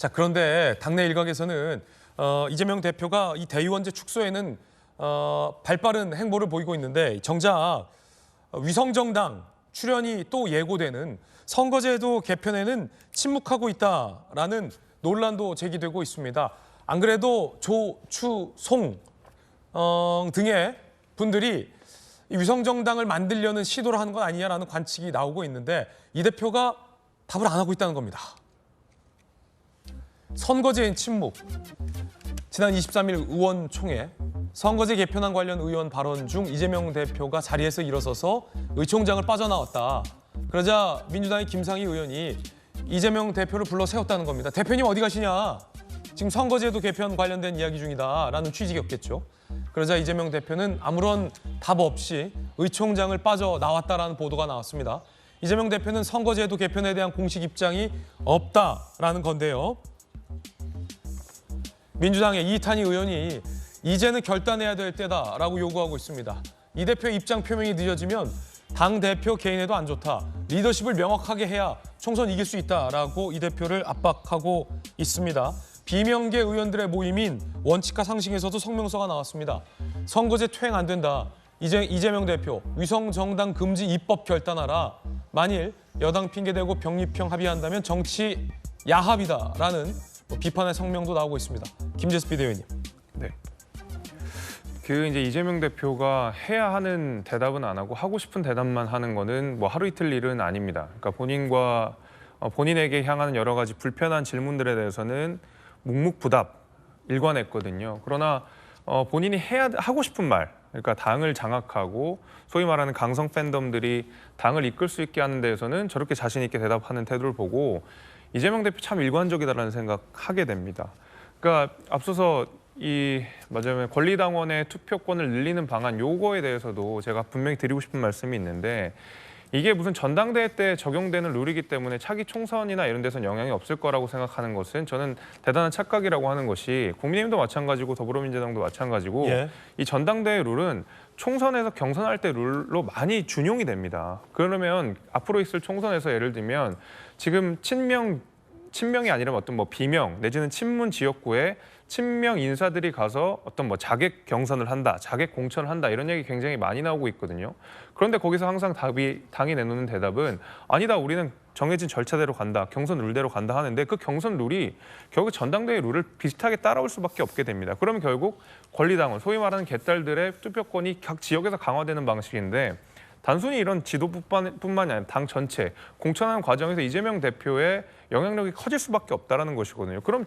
자, 그런데 당내 일각에서는 이재명 대표가 이 대의원제 축소에는 발빠른 행보를 보이고 있는데 정작 위성정당 출연이 또 예고되는 선거제도 개편에는 침묵하고 있다라는 논란도 제기되고 있습니다. 안 그래도 조, 추, 송 등의 분들이 이 위성정당을 만들려는 시도를 하는 건 아니냐라는 관측이 나오고 있는데 이 대표가 답을 안 하고 있다는 겁니다. 선거제엔 침묵. 지난 23일 의원총회 선거제 개편안 관련 의원 발언 중 이재명 대표가 자리에서 일어서서 의총장을 빠져나왔다. 그러자 민주당의 김상희 의원이 이재명 대표를 불러 세웠다는 겁니다. 대표님 어디 가시냐? 지금 선거제도 개편 관련된 이야기 중이다라는 취지였겠죠. 그러자 이재명 대표는 아무런 답 없이 의총장을 빠져나왔다라는 보도가 나왔습니다. 이재명 대표는 선거제도 개편에 대한 공식 입장이 없다라는 건데요. 민주당의 이탄희 의원이 이제는 결단해야 될 때다라고 요구하고 있습니다. 이 대표의 입장 표명이 늦어지면 당대표 개인에도 안 좋다. 리더십을 명확하게 해야 총선 이길 수 있다라고 이 대표를 압박하고 있습니다. 비명계 의원들의 모임인 원칙과 상식에서도 성명서가 나왔습니다. 선거제 퇴행 안 된다. 이재명 대표 위성정당 금지 입법 결단하라. 만일 여당 핑계대고 병립형 합의한다면 정치 야합이다라는 비판의 성명도 나오고 있습니다. 김재수 비대위원님. 네. 이제 이재명 대표가 해야 하는 대답은 안 하고 하고 싶은 대답만 하는 거는 뭐 하루 이틀 일은 아닙니다. 그러니까 본인에게 향하는 여러 가지 불편한 질문들에 대해서는 묵묵부답 일관했거든요. 그러나 본인이 하고 싶은 말, 그러니까 당을 장악하고 소위 말하는 강성 팬덤들이 당을 이끌 수 있게 하는 데에서는 저렇게 자신 있게 대답하는 태도를 보고 이재명 대표 참 일관적이다라는 생각하게 됩니다. 그러니까 앞서서 맞아요. 권리당원의 투표권을 늘리는 방안 요거에 대해서도 제가 분명히 드리고 싶은 말씀이 있는데 이게 무슨 전당대회 때 적용되는 룰이기 때문에 차기 총선이나 이런 데서는 영향이 없을 거라고 생각하는 것은 저는 대단한 착각이라고 하는 것이 국민의힘도 마찬가지고 더불어민주당도 마찬가지고 이 전당대회 룰은 총선에서 경선할 때 룰로 많이 준용이 됩니다. 그러면 앞으로 있을 총선에서 예를 들면 지금 친명이 아니라 어떤 비명 내지는 친문 지역구에 친명 인사들이 가서 어떤 자객 경선을 한다, 자객 공천을 한다 이런 얘기 굉장히 많이 나오고 있거든요. 그런데 거기서 항상 당이 내놓는 대답은 아니다, 우리는 정해진 절차대로 간다, 경선 룰대로 간다 하는데 그 경선 룰이 결국 전당대회 룰을 비슷하게 따라올 수밖에 없게 됩니다. 그러면 결국 권리당원, 소위 말하는 개딸들의 투표권이 각 지역에서 강화되는 방식인데 단순히 이런 지도부뿐만이 아니라 당 전체 공천하는 과정에서 이재명 대표의 영향력이 커질 수밖에 없다라는 것이거든요. 그럼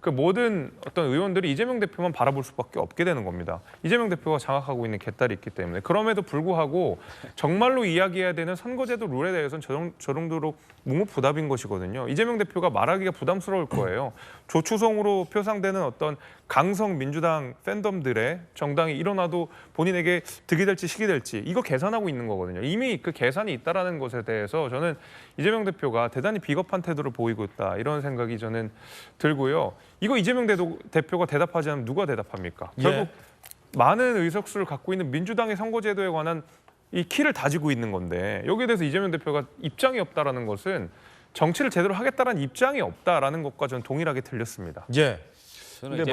그 모든 어떤 의원들이 이재명 대표만 바라볼 수밖에 없게 되는 겁니다. 이재명 대표가 장악하고 있는 개딸이 있기 때문에. 그럼에도 불구하고 정말로 이야기해야 되는 선거제도 룰에 대해서는 저 정도로 묵묵부답인 것이거든요. 이재명 대표가 말하기가 부담스러울 거예요. 조추송으로 표상되는 어떤 강성 민주당 팬덤들의 정당이 일어나도 본인에게 득이 될지 식이 될지 이거 계산하고 있는 거거든요. 이미 그 계산이 있다라는 것에 대해서 저는 이재명 대표가 대단히 비겁한 태도를 보이고 있다 이런 생각이 저는 들고요. 이거 이재명 대표가 대답하지 않으면 누가 대답합니까? 결국 많은 의석수를 갖고 있는 민주당의 선거제도에 관한 이 키를 다지고 있는 건데 여기에 대해서 이재명 대표가 입장이 없다라는 것은 정치를 제대로 하겠다라는 입장이 없다라는 것과 저는 동일하게 들렸습니다. 저는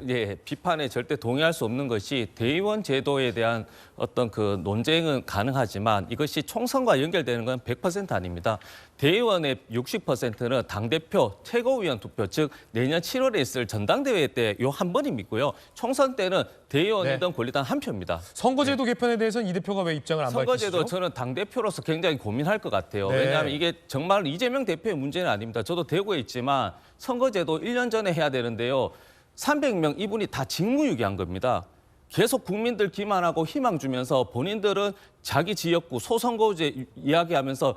이제 비판에 절대 동의할 수 없는 것이 대의원 제도에 대한 어떤 그 논쟁은 가능하지만 이것이 총선과 연결되는 건 100% 아닙니다. 대의원의 60%는 당대표 최고위원 투표, 즉 내년 7월에 있을 전당대회 때 요 한 번이고요. 총선 때는 대의원이든 권리당 한 표입니다. 선거제도 개편에 대해서는 이 대표가 왜 입장을 안 밝히시죠? 선거제도 저는 당대표로서 굉장히 고민할 것 같아요. 왜냐하면 이게 정말 이재명 대표의 문제는 아닙니다. 저도 대구에 있지만 선거제도 1년 전에 해야 되는데요. 300명 이분이 다 직무유기한 겁니다. 계속 국민들 기만하고 희망 주면서 본인들은 자기 지역구 소선거제 이야기하면서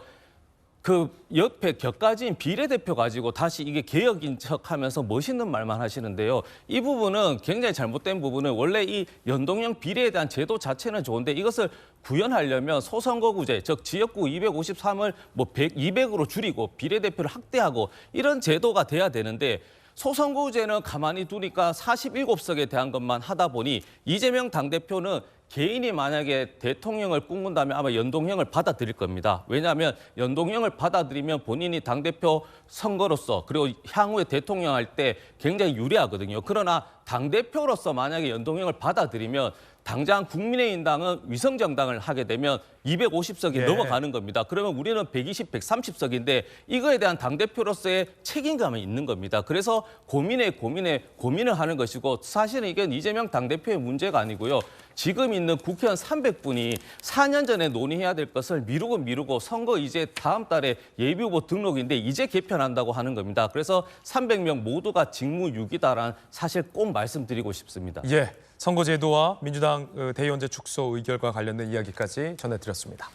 그 옆에 격가지인 비례대표 가지고 다시 이게 개혁인 척하면서 멋있는 말만 하시는데요. 이 부분은 굉장히 잘못된 부분은 원래 이 연동형 비례에 대한 제도 자체는 좋은데 이것을 구현하려면 소선거구제, 즉 지역구 253을 200으로 줄이고 비례대표를 확대하고 이런 제도가 돼야 되는데 소선거구제는 가만히 두니까 47석에 대한 것만 하다 보니 이재명 당대표는 개인이 만약에 대통령을 꿈꾼다면 아마 연동형을 받아들일 겁니다. 왜냐하면 연동형을 받아들이면 본인이 당대표 선거로서 그리고 향후에 대통령 할 때 굉장히 유리하거든요. 그러나 당대표로서 만약에 연동형을 받아들이면 당장 국민의힘당은 위성정당을 하게 되면 250석이 예. 넘어가는 겁니다. 그러면 우리는 120, 130석인데 이거에 대한 당대표로서의 책임감이 있는 겁니다. 그래서 고민을 하는 것이고 사실은 이건 이재명 당대표의 문제가 아니고요. 지금 있는 국회의원 300분이 4년 전에 논의해야 될 것을 미루고 선거 이제 다음 달에 예비후보 등록인데 이제 개편한다고 하는 겁니다. 그래서 300명 모두가 직무유기다라는 사실 꼭 말씀드리고 싶습니다. 예, 선거제도와 민주당 대의원제 축소 의결과 관련된 이야기까지 전해드렸습니다.